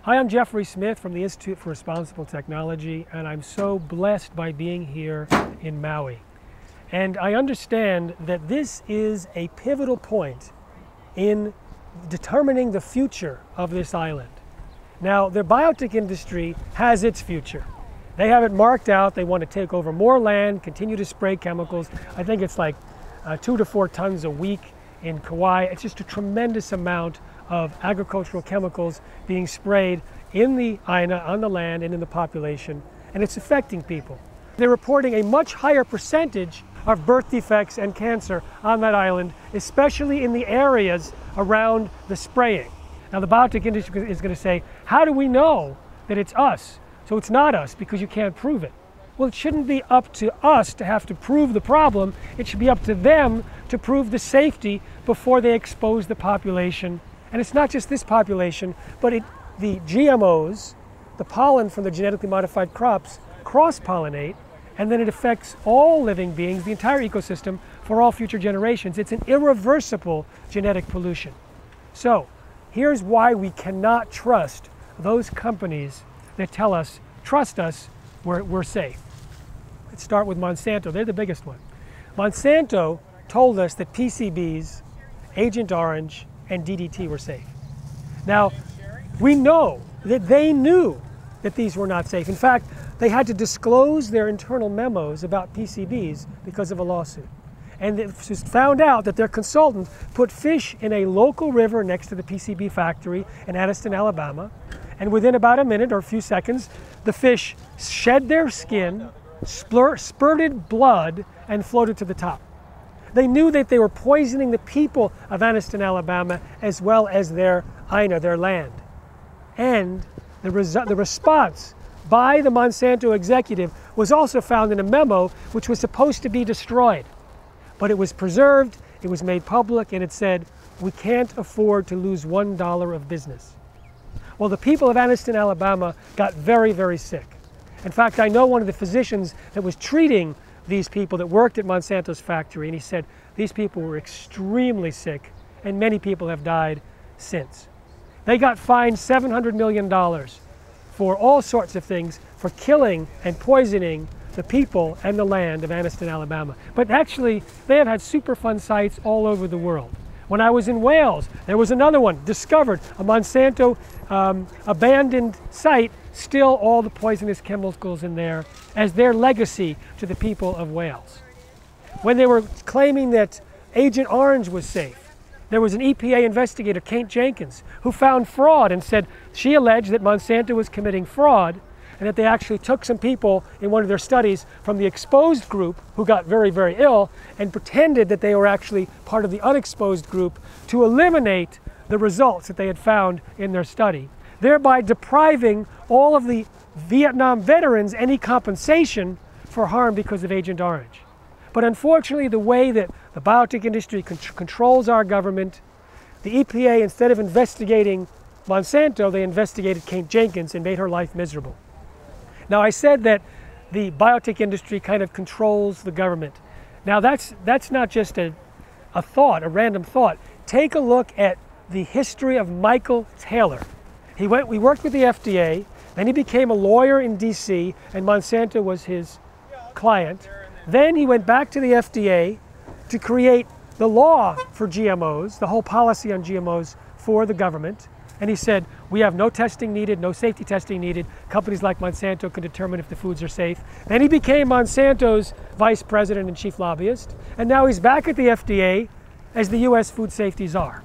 Hi, I'm Jeffrey Smith from the Institute for Responsible Technology, and I'm so blessed by being here in Maui. And I understand that this is a pivotal point in determining the future of this island. Now, the biotech industry has its future. They have it marked out. They want to take over more land, continue to spray chemicals. I think it's like 2 to 4 tons a week in Kauai. It's just a tremendous amount of agricultural chemicals being sprayed in the Aina, on the land, and in the population, and it's affecting people. They're reporting a much higher percentage of birth defects and cancer on that island, especially in the areas around the spraying. Now, the biotech industry is going to say, how do we know that it's us? So it's not us because you can't prove it. Well, it shouldn't be up to us to have to prove the problem. It should be up to them to prove the safety before they expose the population. And it's not just this population, but the GMOs, the pollen from the genetically modified crops, cross-pollinate, and then it affects all living beings, the entire ecosystem, for all future generations. It's an irreversible genetic pollution. So here's why we cannot trust those companies that tell us, trust us, we're safe. Let's start with Monsanto. They're the biggest one. Monsanto told us that PCBs, Agent Orange, and DDT were safe. Now, we know that they knew that these were not safe. In fact, they had to disclose their internal memos about PCBs because of a lawsuit. And it was found out that their consultant put fish in a local river next to the PCB factory in Anniston, Alabama, and within about a minute or a few seconds, the fish shed their skin, spurted blood, and floated to the top. They knew that they were poisoning the people of Anniston, Alabama, as well as their Aina, their land. And the response by the Monsanto executive was also found in a memo which was supposed to be destroyed. But it was preserved, it was made public, and it said, we can't afford to lose $1 of business. Well, the people of Anniston, Alabama got very, very sick. In fact, I know one of the physicians that was treating these people that worked at Monsanto's factory, and he said these people were extremely sick, and many people have died since. They got fined $700 million for all sorts of things, for killing and poisoning the people and the land of Anniston, Alabama. But actually, they have had Superfund sites all over the world. When I was in Wales, there was another one discovered, a Monsanto abandoned site, still all the poisonous chemicals in there as their legacy to the people of Wales. When they were claiming that Agent Orange was safe, there was an EPA investigator, Kate Jenkins, who found fraud and said she alleged that Monsanto was committing fraud and that they actually took some people in one of their studies from the exposed group who got very, very ill and pretended that they were actually part of the unexposed group to eliminate the results that they had found in their study, thereby depriving all of the Vietnam veterans any compensation for harm because of Agent Orange. But unfortunately, the way that the biotech industry controls our government, the EPA, instead of investigating Monsanto, they investigated Kate Jenkins and made her life miserable. Now, I said that the biotech industry kind of controls the government. Now, that's not just a thought, a random thought. Take a look at the history of Michael Taylor. We worked with the FDA, then he became a lawyer in DC, and Monsanto was his client. Then he went back to the FDA to create the law for GMOs, the whole policy on GMOs for the government. And he said, we have no testing needed, no safety testing needed. Companies like Monsanto can determine if the foods are safe. Then he became Monsanto's vice president and chief lobbyist. And now he's back at the FDA as the US food safety czar.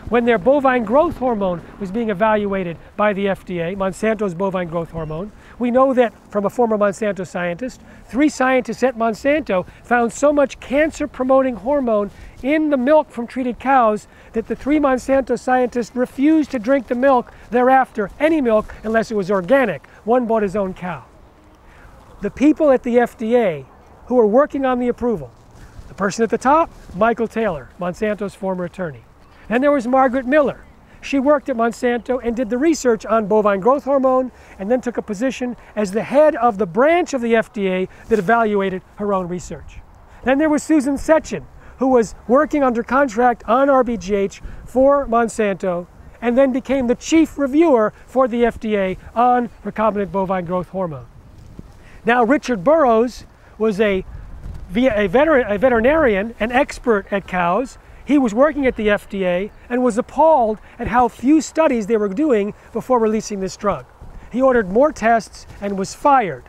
When their bovine growth hormone was being evaluated by the FDA, Monsanto's bovine growth hormone, we know that from a former Monsanto scientist, 3 scientists at Monsanto found so much cancer-promoting hormone in the milk from treated cows that the 3 Monsanto scientists refused to drink the milk thereafter, any milk, unless it was organic. One bought his own cow. The people at the FDA who were working on the approval, the person at the top, Michael Taylor, Monsanto's former attorney. Then there was Margaret Miller. She worked at Monsanto and did the research on bovine growth hormone and then took a position as the head of the branch of the FDA that evaluated her own research. Then there was Susan Setchin, who was working under contract on RBGH for Monsanto and then became the chief reviewer for the FDA on recombinant bovine growth hormone. Now, Richard Burrows was a veterinarian, an expert at cows. He was working at the FDA and was appalled at how few studies they were doing before releasing this drug. He ordered more tests and was fired.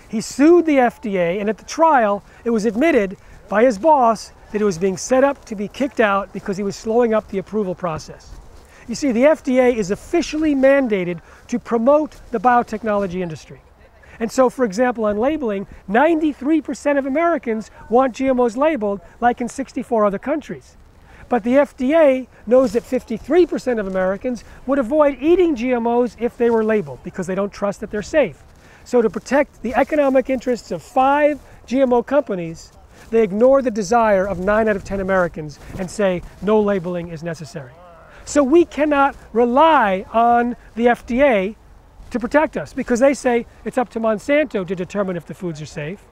He sued the FDA, and at the trial, it was admitted by his boss that it was being set up to be kicked out because he was slowing up the approval process. You see, the FDA is officially mandated to promote the biotechnology industry. And so, for example, on labeling, 93% of Americans want GMOs labeled, like in 64 other countries. But the FDA knows that 53% of Americans would avoid eating GMOs if they were labeled because they don't trust that they're safe. So to protect the economic interests of 5 GMO companies, they ignore the desire of 9 out of 10 Americans and say no labeling is necessary. So we cannot rely on the FDA to protect us because they say it's up to Monsanto to determine if the foods are safe.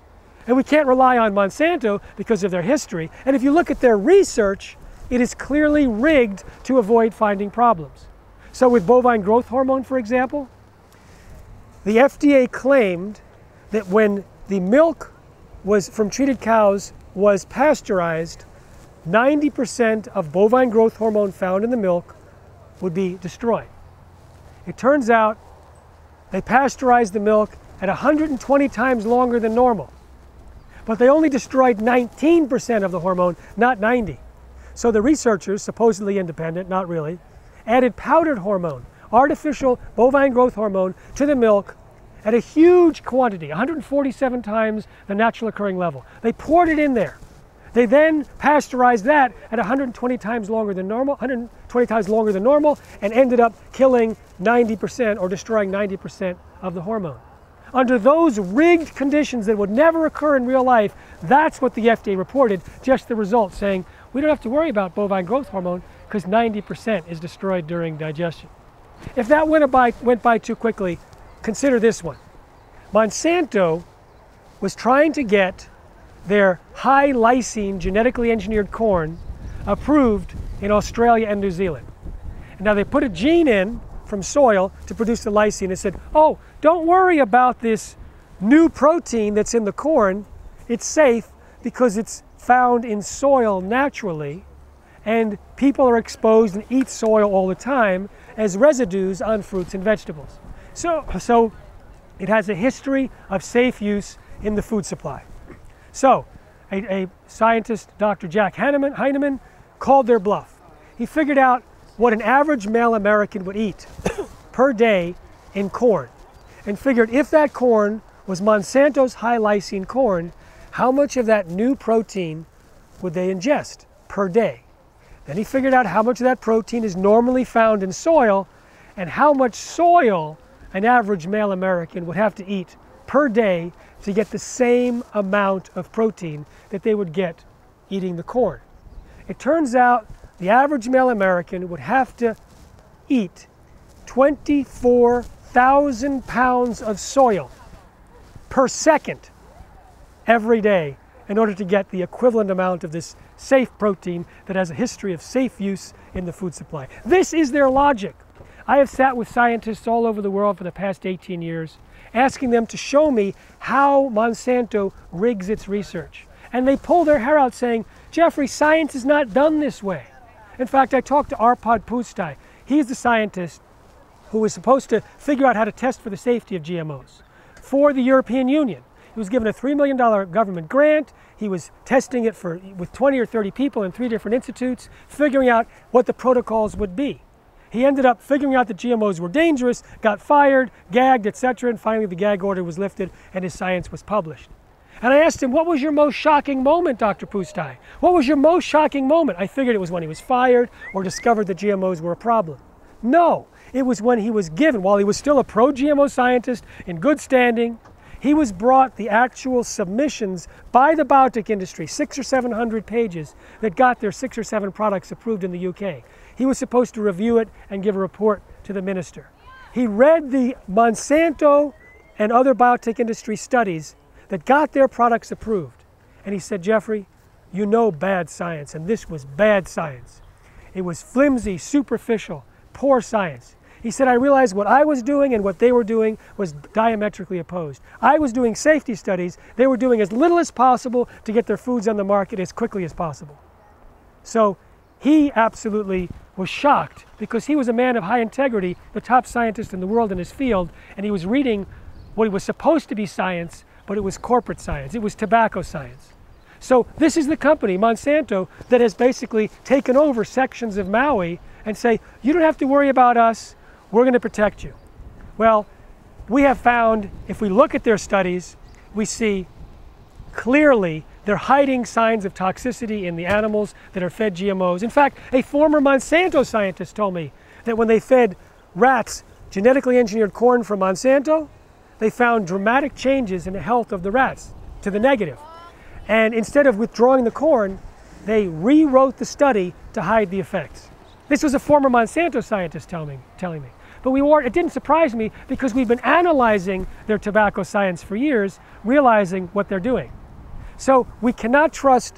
And we can't rely on Monsanto because of their history. And if you look at their research, it is clearly rigged to avoid finding problems. So with bovine growth hormone, for example, the FDA claimed that when the milk was from treated cows was pasteurized, 90% of bovine growth hormone found in the milk would be destroyed. It turns out they pasteurized the milk at 120 times longer than normal. But they only destroyed 19% of the hormone, not 90. So the researchers, supposedly independent, not really, added powdered hormone, artificial bovine growth hormone, to the milk at a huge quantity, 147 times the natural occurring level. They poured it in there. They then pasteurized that at 120 times longer than normal, and ended up killing 90% or destroying 90% of the hormone. Under those rigged conditions that would never occur in real life, that's what the FDA reported, just the results, saying we don't have to worry about bovine growth hormone because 90% is destroyed during digestion. If that went by too quickly, consider this one. Monsanto was trying to get their high lysine genetically engineered corn approved in Australia and New Zealand. And now they put a gene in from soil to produce the lysine and said, oh, don't worry about this new protein that's in the corn. It's safe because it's found in soil naturally, and people are exposed and eat soil all the time as residues on fruits and vegetables. So it has a history of safe use in the food supply. So a scientist, Dr. Jack Heinemann, called their bluff. He figured out what an average male American would eat per day in corn, and figured if that corn was Monsanto's high lysine corn, how much of that new protein would they ingest per day? Then he figured out how much of that protein is normally found in soil and how much soil an average male American would have to eat per day to get the same amount of protein that they would get eating the corn. It turns out the average male American would have to eat 24,000 pounds of soil per second every day in order to get the equivalent amount of this safe protein that has a history of safe use in the food supply. This is their logic. I have sat with scientists all over the world for the past 18 years, asking them to show me how Monsanto rigs its research. And they pull their hair out saying, Jeffrey, science is not done this way. In fact, I talked to Arpad Pusztai. He's the scientist who was supposed to figure out how to test for the safety of GMOs for the European Union. He was given a $3 million government grant. He was testing it with 20 or 30 people in 3 different institutes, figuring out what the protocols would be. He ended up figuring out that GMOs were dangerous, got fired, gagged, etc., and finally the gag order was lifted and his science was published. And I asked him, what was your most shocking moment, Dr. Pusztai? What was your most shocking moment? I figured it was when he was fired or discovered that GMOs were a problem. No, it was when he was given, while he was still a pro-GMO scientist in good standing, he was brought the actual submissions by the biotech industry, 600 or 700 pages, that got their 6 or 7 products approved in the UK. He was supposed to review it and give a report to the minister. He read the Monsanto and other biotech industry studies that got their products approved. And he said, Jeffrey, you know bad science, and this was bad science. It was flimsy, superficial, poor science. He said, I realized what I was doing and what they were doing was diametrically opposed. I was doing safety studies. They were doing as little as possible to get their foods on the market as quickly as possible. So he absolutely was shocked because he was a man of high integrity, the top scientist in the world in his field, and he was reading what was supposed to be science, but it was corporate science. It was tobacco science. So this is the company, Monsanto, that has basically taken over sections of Maui and say, you don't have to worry about us, we're going to protect you. Well, we have found, if we look at their studies, we see clearly they're hiding signs of toxicity in the animals that are fed GMOs. In fact, a former Monsanto scientist told me that when they fed rats genetically engineered corn from Monsanto, they found dramatic changes in the health of the rats to the negative. And instead of withdrawing the corn, they rewrote the study to hide the effects. This was a former Monsanto scientist telling me. But it didn't surprise me because we've been analyzing their tobacco science for years, realizing what they're doing. So we cannot trust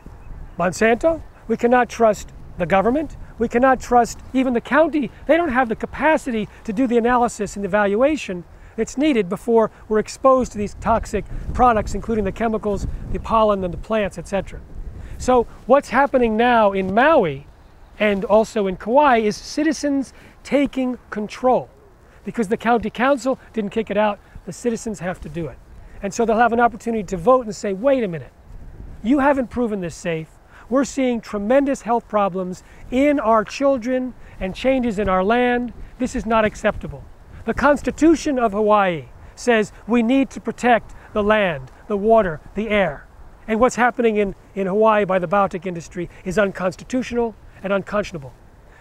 Monsanto, we cannot trust the government, we cannot trust even the county. They don't have the capacity to do the analysis and evaluation that's needed before we're exposed to these toxic products, including the chemicals, the pollen, and the plants, etc. So what's happening now in Maui and also in Kauai is citizens taking control. Because the county council didn't kick it out, the citizens have to do it. And so they'll have an opportunity to vote and say, wait a minute, you haven't proven this safe. We're seeing tremendous health problems in our children and changes in our land. This is not acceptable. The Constitution of Hawaii says we need to protect the land, the water, the air. And what's happening in Hawaii by the biotech industry is unconstitutional and unconscionable.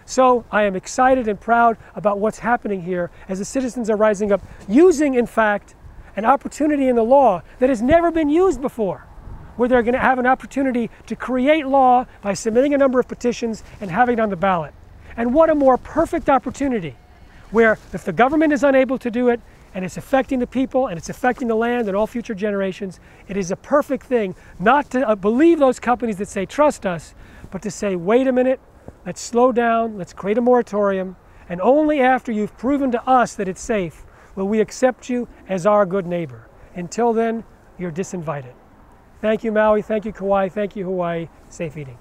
So I am excited and proud about what's happening here as the citizens are rising up, using, in fact, an opportunity in the law that has never been used before, where they're going to have an opportunity to create law by submitting a number of petitions and having it on the ballot. And what a more perfect opportunity, where if the government is unable to do it, and it's affecting the people, and it's affecting the land and all future generations, it is a perfect thing not to believe those companies that say, trust us, but to say, wait a minute, let's slow down, let's create a moratorium, and only after you've proven to us that it's safe will we accept you as our good neighbor. Until then, you're disinvited. Thank you, Maui. Thank you, Kauai. Thank you, Hawaii. Safe eating.